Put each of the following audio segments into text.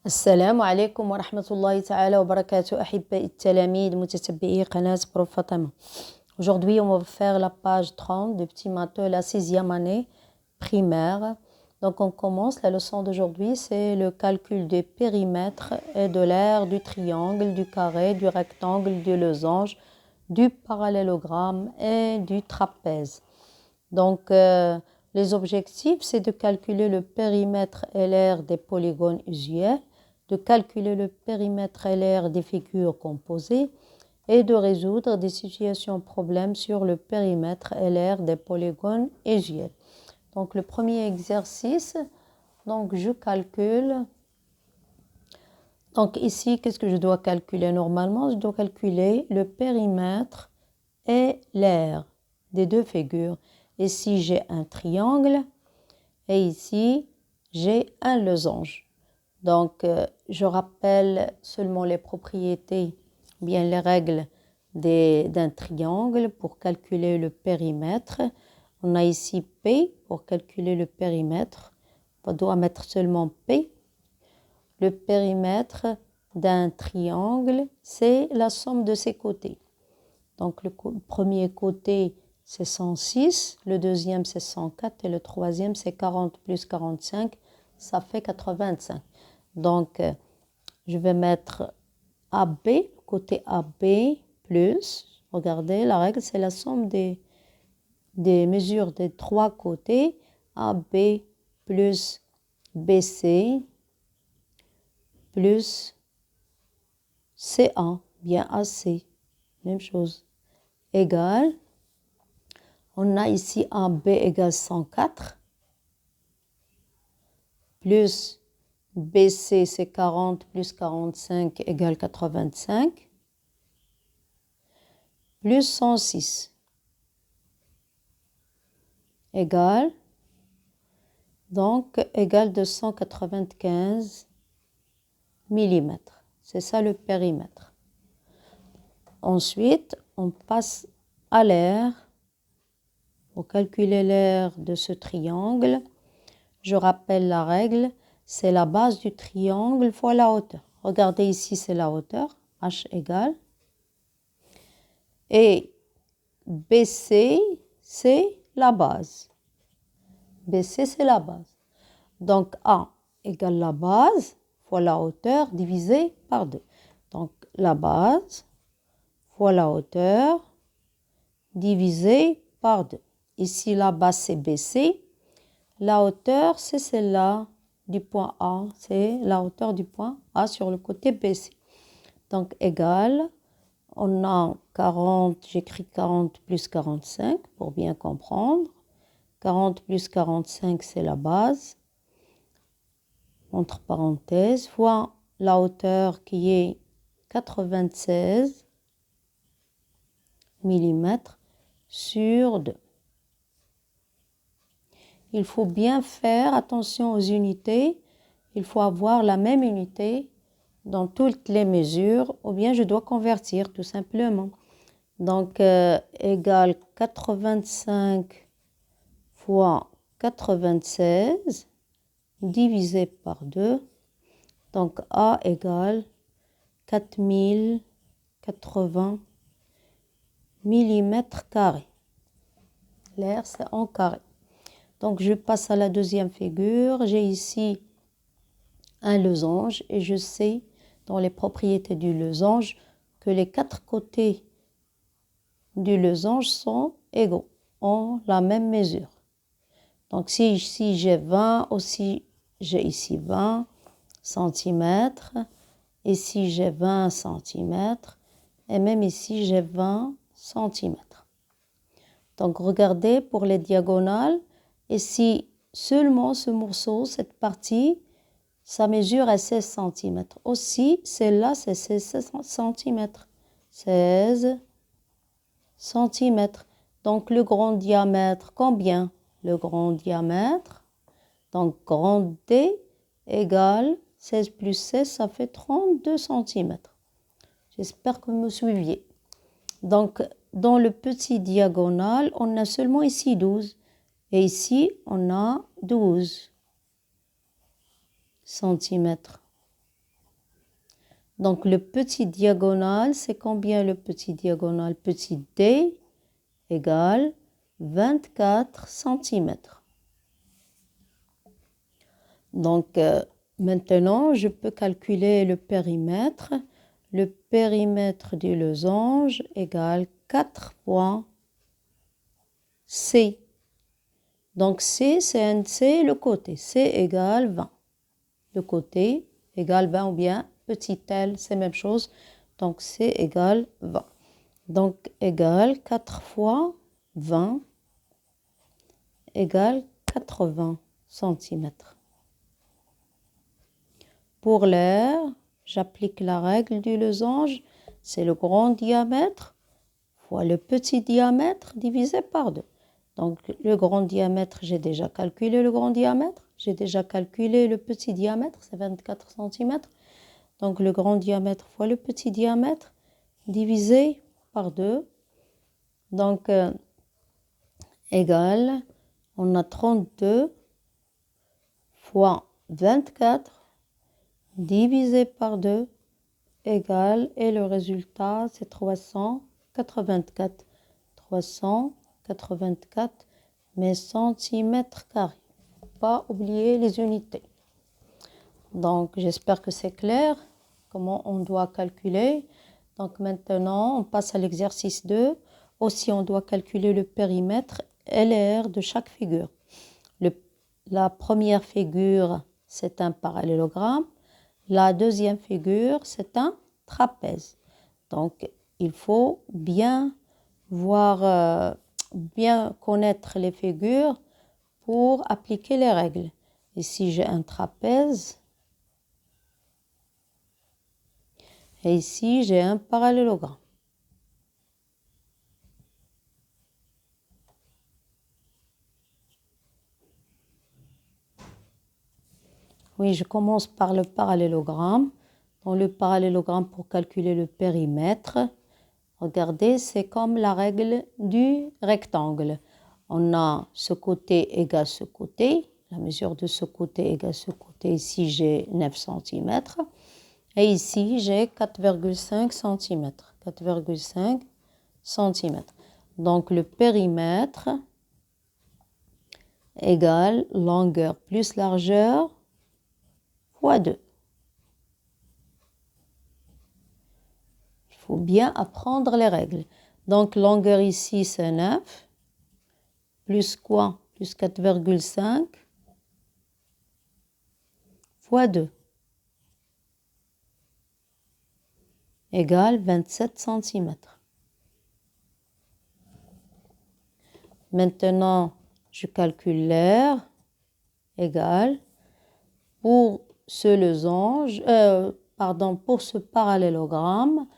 السلام عليكم ورحمة الله تعالى وبركاته أحبائي التلاميذ متتبعي قناة بروف فاطمة. Aujourd'hui, on va faire la page 30 de petit matheux, la 6e année primaire. Donc, on commence. La leçon d'aujourd'hui, c'est le calcul des périmètres et de l'aire du triangle, du carré, du rectangle, du losange, du parallélogramme et du trapèze. Donc, les objectifs, c'est de calculer le périmètre et l'aire des polygones usuels, de calculer le périmètre et l'aire des figures composées et de résoudre des situations problèmes sur le périmètre et l'aire des polygones usuels. Donc, le premier exercice, donc je calcule. Donc, ici, qu'est-ce que je dois calculer normalement? Je dois calculer le périmètre et l'aire des deux figures. Ici, j'ai un triangle et ici, j'ai un losange. Donc, je rappelle seulement les propriétés, bien les règles d'un triangle pour calculer le périmètre. On a ici P pour calculer le périmètre. On doit mettre seulement P. Le périmètre d'un triangle, c'est la somme de ses côtés. Donc, le premier côté, c'est 106, le deuxième, c'est 104 et le troisième, c'est 40 plus 45, ça fait 85. Donc, je vais mettre AB, côté AB plus, regardez, la règle, c'est la somme des mesures des trois côtés, AB plus BC plus C1, bien AC, même chose, égale, on a ici AB égale 104, plus BC, c'est 40 plus 45 égale 85, plus 106 égale, donc, égale 295 mm. C'est ça le périmètre. Ensuite, on passe à l'aire. Pour calculer l'aire de ce triangle, je rappelle la règle. C'est la base du triangle fois la hauteur. Regardez ici, c'est la hauteur, h égale. Et BC, c'est la base. BC, c'est la base. Donc, A égale la base fois la hauteur divisé par 2. Donc, la base fois la hauteur divisé par 2. Ici, la base, c'est BC. La hauteur, c'est celle-là du point A. C'est la hauteur du point A sur le côté BC. Donc, égal, on a 40, j'écris 40 plus 45 pour bien comprendre. 40 plus 45, c'est la base, entre parenthèses, fois la hauteur qui est 96 mm sur 2. Il faut bien faire attention aux unités. Il faut avoir la même unité dans toutes les mesures, ou bien je dois convertir tout simplement. Donc, égale 85 fois 96 divisé par 2. Donc, A égale 4080 mm carrés. L'aire, c'est en carré. Donc, je passe à la deuxième figure. J'ai ici un losange et je sais dans les propriétés du losange que les quatre côtés du losange sont égaux, ont la même mesure. Donc, si ici j'ai 20, aussi j'ai ici 20 cm, ici j'ai 20 cm, et même ici j'ai 20 cm. Donc, regardez pour les diagonales, ici seulement ce morceau, cette partie, sa mesure est 16 cm. Aussi, celle-là, c'est 16 cm. 16 cm. Donc, le grand diamètre, combien? Le grand diamètre, donc grand D égale 16 plus 16, ça fait 32 cm. J'espère que vous me suiviez. Donc, dans le petit diagonal, on a seulement ici 12. Et ici, on a 12 cm. Donc, le petit diagonal, c'est combien le petit diagonal? Petit d égale 24 cm. Donc, maintenant, je peux calculer le périmètre. Le périmètre du losange égale 4 fois C. Donc, C, c'est le côté. C égale 20. Le côté égale 20 ou bien petit L, c'est la même chose. Donc, C égale 20. Donc, égale 4 fois 20 égale 80 cm. Pour l'air, j'applique la règle du losange. C'est le grand diamètre fois le petit diamètre divisé par 2. Donc, le grand diamètre, j'ai déjà calculé le grand diamètre. J'ai déjà calculé le petit diamètre, c'est 24 cm. Donc, le grand diamètre fois le petit diamètre divisé par 2. Donc, égale, on a 32 fois 24 divisé par 2 égale, et le résultat, c'est 384. 384 mais centimètres carrés. Pas oublier les unités. Donc, j'espère que c'est clair comment on doit calculer. Donc, maintenant, on passe à l'exercice 2. Aussi, on doit calculer le périmètre LR de chaque figure. La première figure, c'est un parallélogramme. La deuxième figure, c'est un trapèze. Donc, il faut bien voir, bien connaître les figures pour appliquer les règles. Ici, j'ai un trapèze. Et ici, j'ai un parallélogramme. Oui, je commence par le parallélogramme. Dans le parallélogramme, pour calculer le périmètre, regardez, c'est comme la règle du rectangle. On a ce côté égale ce côté. La mesure de ce côté égale ce côté. Ici, j'ai 9 cm. Et ici, j'ai 4,5 cm. 4,5 cm. Donc, le périmètre égale longueur plus largeur fois 2. Il faut bien apprendre les règles. Donc, longueur ici, c'est 9. Plus quoi? Plus 4,5 fois 2. Égale 27 cm. Maintenant, je calcule l'air égale pour ce losange, pour ce parallélogramme.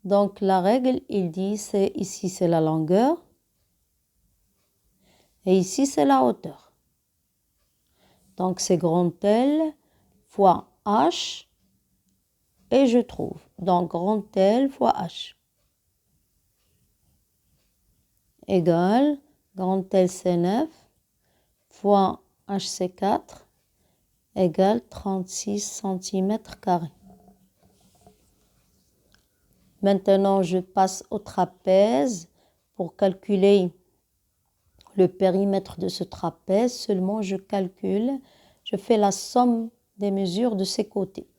Donc, la règle, il dit, c'est ici, c'est la longueur. Et ici, c'est la hauteur. Donc, c'est grand L fois H. Et je trouve. Donc, grand L fois H. Égale, grand L c'est 9 fois H c'est 4 égale 36 cm². Maintenant, je passe au trapèze pour calculer le périmètre de ce trapèze. Seulement, je calcule, je fais la somme des mesures de ses côtés.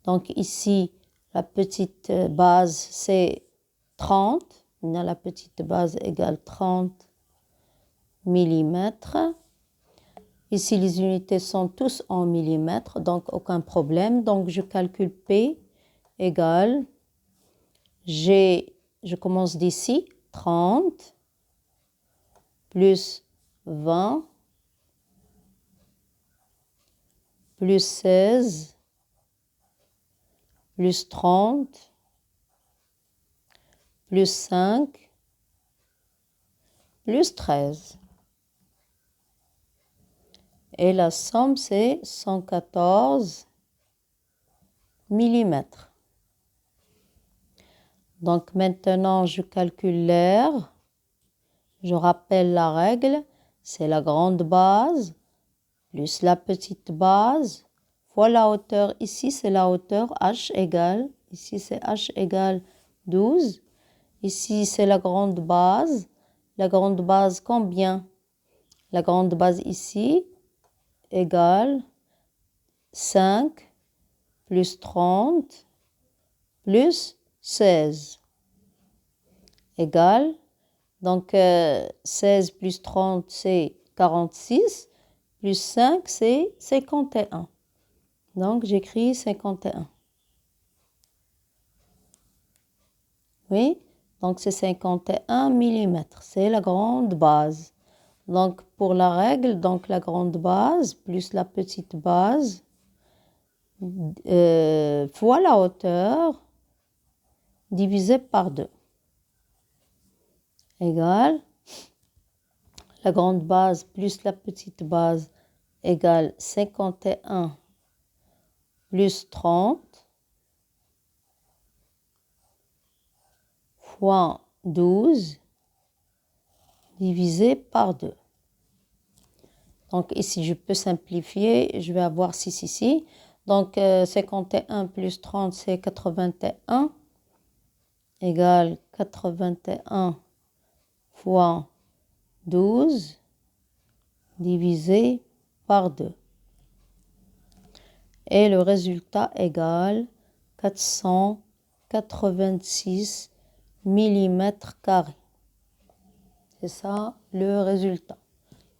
Donc ici, la petite base, c'est 30. La petite base égale 30 mm. Ici, les unités sont tous en millimètres, donc aucun problème. Donc, je calcule P égale, je commence d'ici, 30 plus 20 plus 16 plus 30 plus 5 plus 13. Et la somme, c'est 114 mm. Donc maintenant, je calcule l'air. Je rappelle la règle, c'est la grande base plus la petite base fois la hauteur. Ici, c'est la hauteur H égale Ici, c'est h égale 12. Ici, c'est la grande base. La grande base, combien? La grande base ici égale 5 plus 30 plus 16 égale, donc 16 plus 30 c'est 46, plus 5 c'est 51. Donc j'écris 51. Oui, donc c'est 51 mm, c'est la grande base. Donc pour la règle, donc la grande base plus la petite base fois la hauteur divisé par 2 égale la grande base plus la petite base égale 51 plus 30 fois 12 divisé par 2. Donc ici, je peux simplifier. Je vais avoir 6 ici. Donc 51 plus 30, c'est 81 égale 81 fois 12 divisé par 2. Et le résultat égale 486 mm². C'est ça le résultat.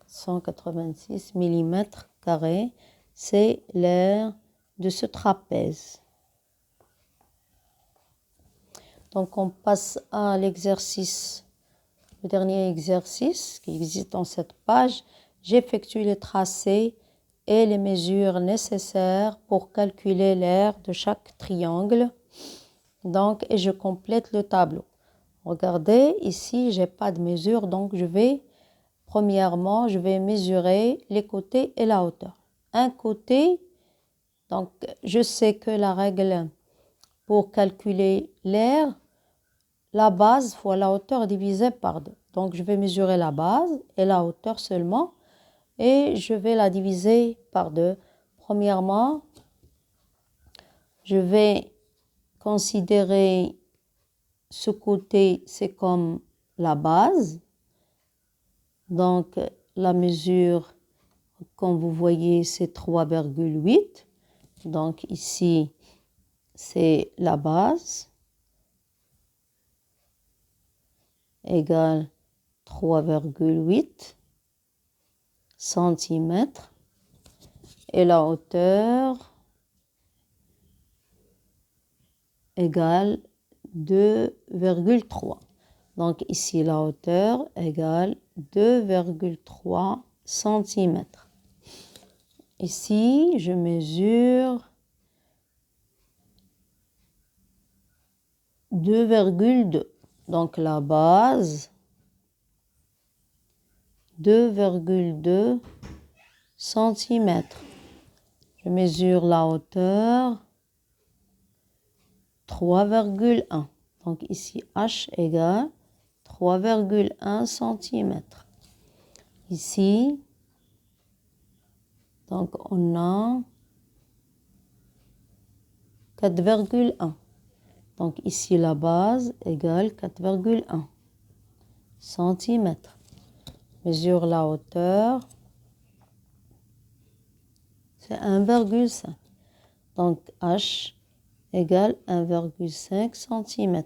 486 mm², c'est l'aire de ce trapèze. Donc on passe à l'exercice, le dernier exercice qui existe dans cette page. J'effectue les tracés et les mesures nécessaires pour calculer l'aire de chaque triangle. Donc, et je complète le tableau. Regardez, ici, j'ai pas de mesure, donc premièrement, je vais mesurer les côtés et la hauteur. Un côté, donc je sais que la règle pour calculer l'aire, la base fois la hauteur divisée par 2. Donc je vais mesurer la base et la hauteur seulement et je vais la diviser par 2. Premièrement, je vais considérer ce côté, c'est comme la base. Donc la mesure, comme vous voyez, c'est 3,8. Donc ici, c'est la base égale 3,8 cm et la hauteur égale 2,3. Donc ici, la hauteur égale 2,3 cm. Ici, je mesure 2,2. Donc la base, 2,2 cm. Je mesure la hauteur, 3,1. Donc ici, H égale 3,1 cm. Ici, donc on a 4,1. Donc ici, la base égale 4,1 cm. Mesure la hauteur, c'est 1,5. Donc H égale 1,5 cm.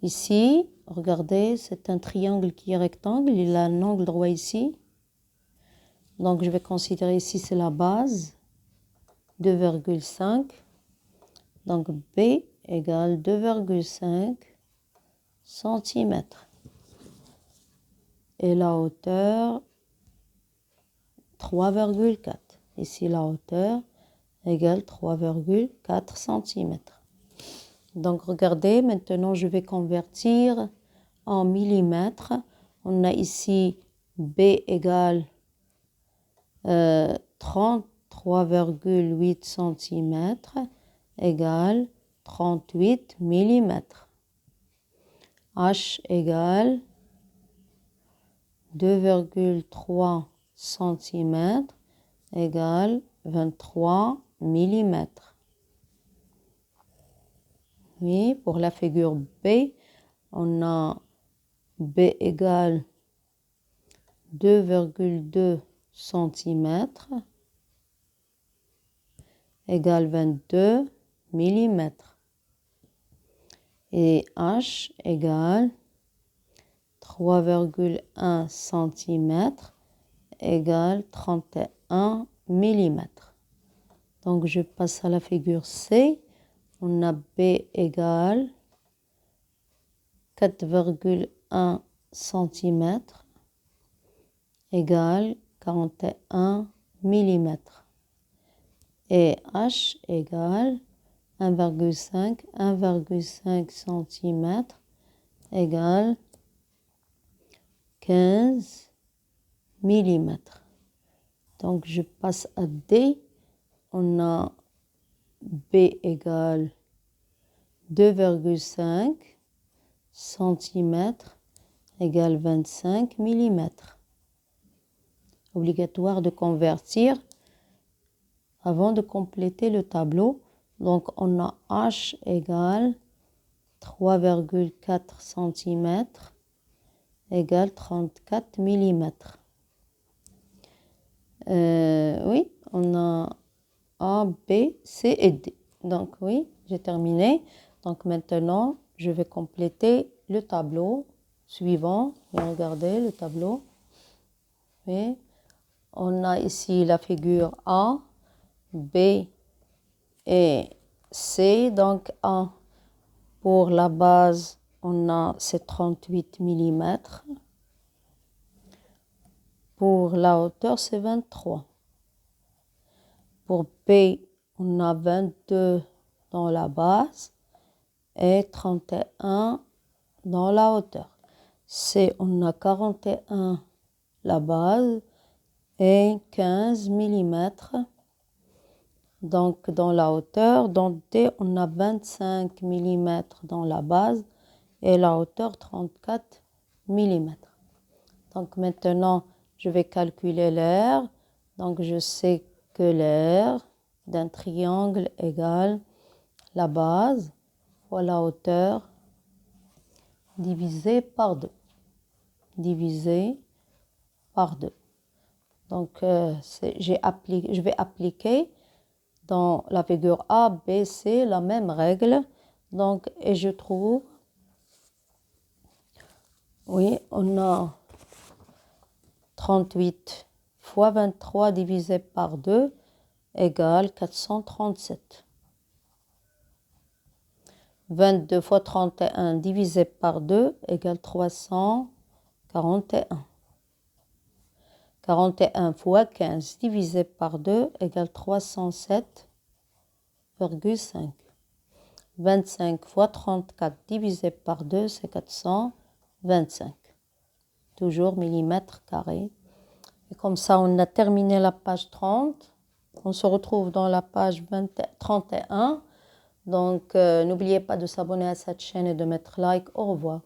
Ici, regardez, c'est un triangle qui est rectangle. Il a un angle droit ici. Donc je vais considérer ici, c'est la base, 2,5. Donc B égale 2,5 cm. Et la hauteur, 3,4. Ici, la hauteur égale 3,4 cm. Donc, regardez, maintenant, je vais convertir en millimètres. On a ici B égale 33,8 cm égale 38 mm. H égale 2,3 cm égale 23 mm. Oui, pour la figure B, on a B égale 2,2 cm égale 22 mm. Et H égale 3,1 cm égale 31 mm. Donc, je passe à la figure C. On a B égale 4,1 cm égale 41 mm. Et H égale 1,5 cm égale 15 mm. Donc, je passe à D. On a B égale 2,5 cm égale 25 mm. Obligatoire de convertir avant de compléter le tableau. Donc, on a H égale 3,4 cm égale 34 mm. Oui, on a A, B, C et D. Donc, oui, j'ai terminé. Donc, maintenant, je vais compléter le tableau suivant. Et regardez le tableau. Oui. On a ici la figure A, B et C. Donc, A, pour la base, on a c'est 38 mm. Pour la hauteur, c'est 23. Pour B, on a 22 dans la base et 31 dans la hauteur. C, on a 41 la base et 15 mm. Donc, dans la hauteur. Dans D, on a 25 mm dans la base et la hauteur 34 mm. Donc, maintenant, je vais calculer l'aire. Donc, je sais que l'aire d'un triangle égale la base fois la hauteur divisé par 2. Divisé par 2. Donc, je vais appliquer dans la figure A, B, C la même règle. Donc, et je trouve, oui, on a 38 fois 23 divisé par 2 égale 437. 22 fois 31 divisé par 2 égale 341. 41 fois 15 divisé par 2 égale 307,5. 25 fois 34 divisé par 2, c'est 425. Toujours millimètres carrés. Et comme ça, on a terminé la page 30. On se retrouve dans la page 31. Donc, n'oubliez pas de s'abonner à cette chaîne et de mettre like. Au revoir.